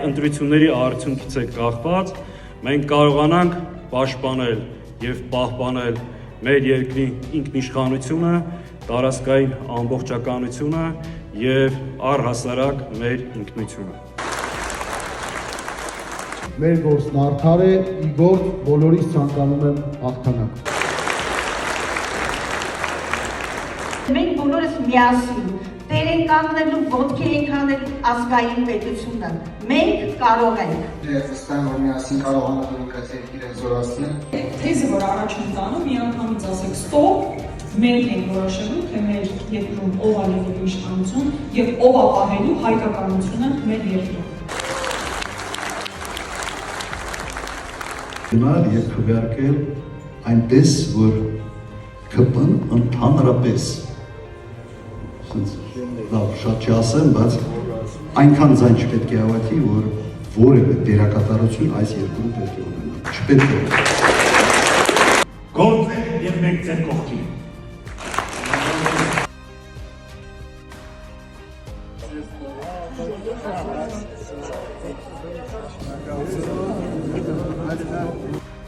այդ ընտրությունների արդյունքից է կախված, մենք կարողանանք պաշտպանել և պահպանել մեր երկրի ինքնիշխանությունը, տարածքային ամբողջականությունը և առհասարակ մեր ինքնությունը։ Մեր գործն արդար է, ի գործ բոլորիս ցանկանում եմ հաղթանակ։ Մենք բոլորս միասին տեր ենք կանգնելու, ոտքի ենք հանելու ազգային պետությունը։ Մենք կարող ենք։ Վստահ եմ, որ միասին կարողանալու ենք այս երկիրը զորացնել։ Թեզը, որ առաջին տանում, միանգամից ասեք ստոպ, մենք ենք որոշելու, թե մեր երկրում ով է եղել իշխանություն եւ ով է պահելու հայկականությունը մեր երկրում։ Գնալ եւ քվեարկել այնպես, որ ԿՊ-ն ընդհանրապես լավ շատ չասեմ, բայց այնքան ձայն չպետք է հավաքի, որ որևէ դերակատարություն այս երկրում պետք է ունենա։ Չպետք է։ Գործեք եւ մենք ձեր կողքին։ Thank you.